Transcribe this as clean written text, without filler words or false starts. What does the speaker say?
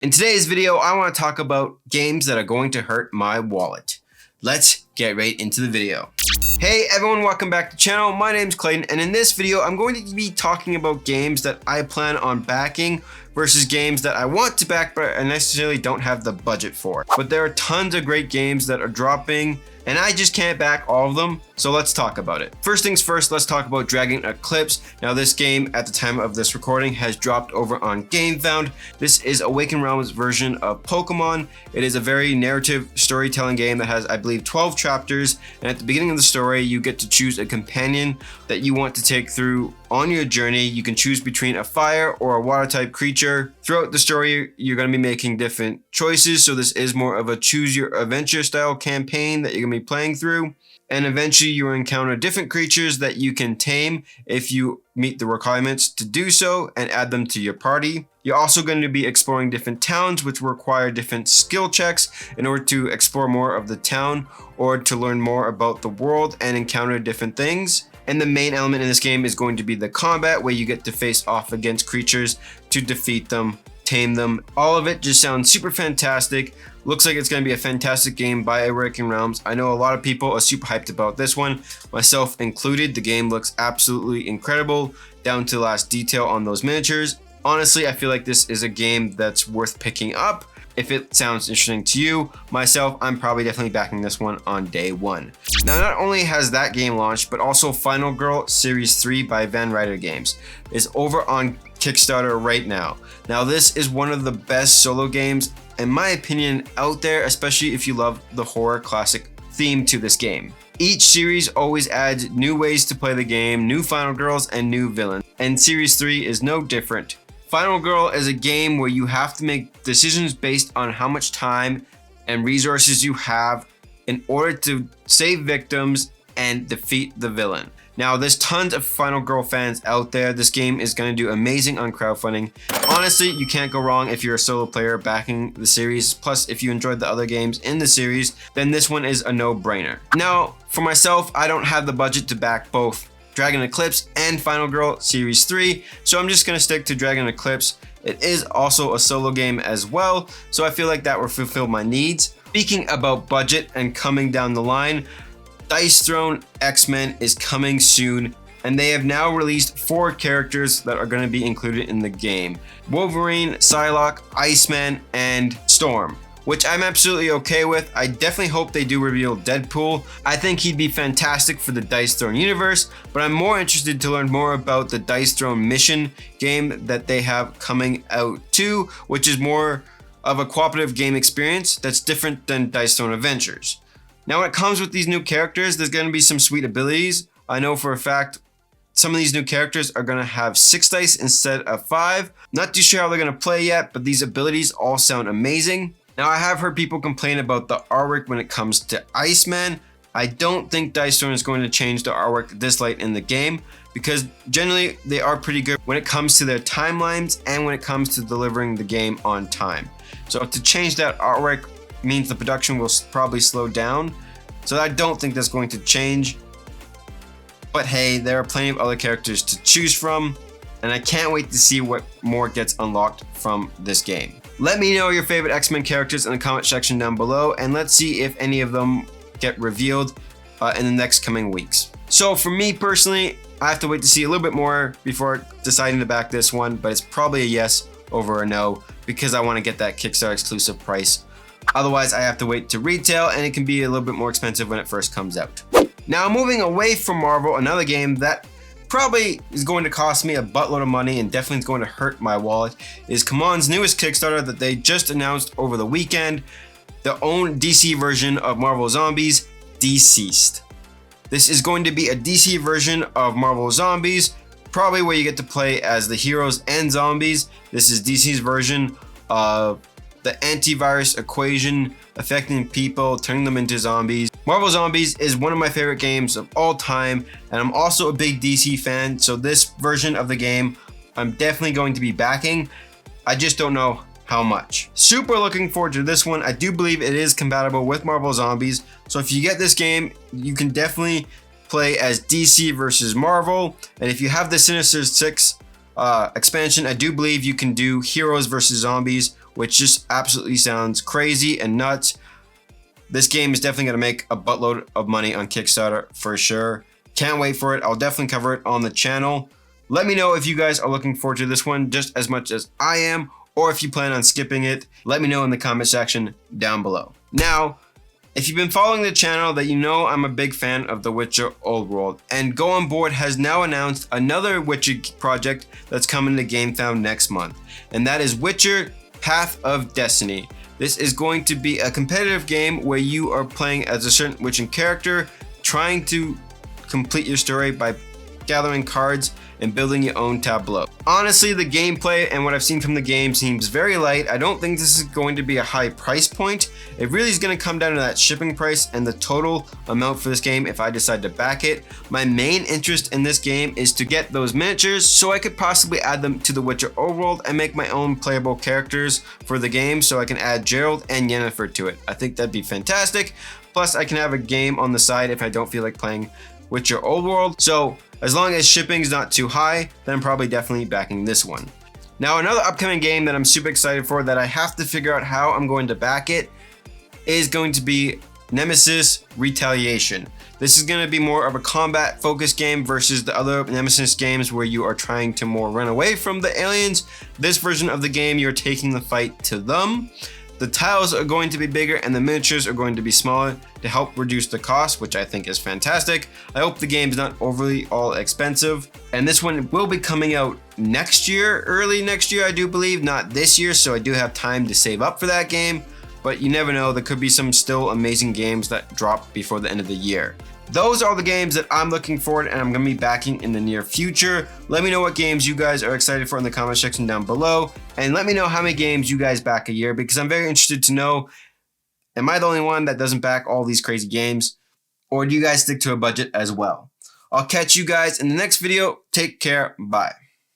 In today's video, I want to talk about games that are going to hurt my wallet. Let's get right into the video. Hey everyone, welcome back to the channel. My name's Clayton, and in this video, I'm going to be talking about games that I plan on backing versus games that I want to back but I necessarily don't have the budget for. But there are tons of great games that are dropping and I just can't back all of them, so let's talk about it. First things first, let's talk about Dragon Eclipse. Now this game, at the time of this recording, has dropped over on GameFound. This is Awakened Realms version of Pokemon. It is a very narrative storytelling game that has, I believe, 12 chapters, and at the beginning of the story, you get to choose a companion that you want to take through on your journey. You can choose between a fire or a water type creature. Throughout the story, you're going to be making different choices, so this is more of a choose your adventure style campaign that you're going to be playing through. And eventually you encounter different creatures that you can tame if you meet the requirements to do so and add them to your party. You're also going to be exploring different towns which require different skill checks in order to explore more of the town or to learn more about the world and encounter different things. And the main element in this game is going to be the combat, where you get to face off against creatures to defeat them, tame them. All of it just sounds super fantastic. Looks like it's going to be a fantastic game by Awakened Realms. I know a lot of people are super hyped about this one, myself included. The game looks absolutely incredible, down to the last detail on those miniatures. Honestly, I feel like this is a game that's worth picking up. If it sounds interesting to you, myself, I'm probably definitely backing this one on day one. Now, not only has that game launched, but also Final Girl Series 3 by Van Ryder Games is over on Kickstarter right now. Now, this is one of the best solo games, in my opinion, out there, especially if you love the horror classic theme to this game. Each series always adds new ways to play the game, new Final Girls, and new villains, and Series 3 is no different. Final Girl is a game where you have to make decisions based on how much time and resources you have in order to save victims and defeat the villain. Now, there's tons of Final Girl fans out there. This game is going to do amazing on crowdfunding. Honestly, you can't go wrong if you're a solo player backing the series. Plus, if you enjoyed the other games in the series, then this one is a no-brainer. Now, for myself, I don't have the budget to back both Dragon Eclipse and Final Girl Series 3, so I'm just going to stick to Dragon Eclipse. It is also a solo game as well, so I feel like that will fulfill my needs. Speaking about budget and coming down the line, Dice Throne Xmen is coming soon, and they have now released 4 characters that are going to be included in the game: Wolverine, Psylocke, Iceman, and Storm, which I'm absolutely okay with. I definitely hope they do reveal Deadpool. I think he'd be fantastic for the Dice Throne universe, but I'm more interested to learn more about the Dice Throne mission game that they have coming out too, which is more of a cooperative game experience that's different than Dice Throne Adventures. Now, when it comes with these new characters, there's going to be some sweet abilities. I know for a fact some of these new characters are going to have 6 dice instead of 5. Not too sure how they're going to play yet, but these abilities all sound amazing. Now, I have heard people complain about the artwork when it comes to Iceman. I don't think Dice Throne is going to change the artwork this late in the game, because generally they are pretty good when it comes to their timelines and when it comes to delivering the game on time. So to change that artwork means the production will probably slow down. So I don't think that's going to change. But hey, there are plenty of other characters to choose from, and I can't wait to see what more gets unlocked from this game. Let me know your favorite X-Men characters in the comment section down below, and let's see if any of them get revealed in the next coming weeks. So for me personally, I have to wait to see a little bit more before deciding to back this one, but it's probably a yes over a no, because I want to get that Kickstarter exclusive price. Otherwise, I have to wait to retail, and it can be a little bit more expensive when it first comes out. Now, moving away from Marvel, another game that probably is going to cost me a buttload of money and definitely is going to hurt my wallet is Cmon's newest Kickstarter that they just announced over the weekend, their own DC version of Marvel Zombies, DCeased. This is going to be a DC version of Marvel Zombies, probably where you get to play as the heroes and zombies. This is DC's version of the antivirus equation affecting people, turning them into zombies. Marvel Zombies is one of my favorite games of all time, and I'm also a big DC fan, so this version of the game I'm definitely going to be backing. I just don't know how much. Super looking forward to this one. I do believe it is compatible with Marvel Zombies, so if you get this game, you can definitely play as DC versus Marvel, and if you have the Sinister Six expansion, I do believe you can do Heroes versus Zombies, which just absolutely sounds crazy and nuts. This game is definitely going to make a buttload of money on Kickstarter for sure. Can't wait for it. I'll definitely cover it on the channel. Let me know if you guys are looking forward to this one just as much as I am, or if you plan on skipping it. Let me know in the comment section down below. Now, if you've been following the channel, that you know I'm a big fan of The Witcher Old World, and Go On Board has now announced another Witcher project that's coming to GameFound next month, and that is Witcher Path of Destiny. This is going to be a competitive game where you are playing as a certain witching character, trying to complete your story by gathering cards and building your own tableau. Honestly, the gameplay and what I've seen from the game seems very light. I don't think this is going to be a high price point. It really is going to come down to that shipping price and the total amount for this game if I decide to back it. My main interest in this game is to get those miniatures so I could possibly add them to the Witcher Overworld and make my own playable characters for the game, so I can add Geralt and Yennefer to it. I think that'd be fantastic. Plus, I can have a game on the side if I don't feel like playing Witcher Old World. So as long as shipping's not too high, then I'm probably definitely backing this one. Now, another upcoming game that I'm super excited for that I have to figure out how I'm going to back it is going to be Nemesis Retaliation. This is going to be more of a combat focused game versus the other Nemesis games where you are trying to more run away from the aliens. This version of the game, you're taking the fight to them. The tiles are going to be bigger and the miniatures are going to be smaller to help reduce the cost, which I think is fantastic. I hope the game's not overly all expensive. And this one will be coming out next year, early next year, I do believe, not this year. So I do have time to save up for that game, but you never know, there could be some still amazing games that drop before the end of the year. Those are the games that I'm looking forward and I'm going to be backing in the near future. Let me know what games you guys are excited for in the comment section down below. And let me know how many games you guys back a year, because I'm very interested to know, am I the only one that doesn't back all these crazy games? Or do you guys stick to a budget as well? I'll catch you guys in the next video. Take care. Bye.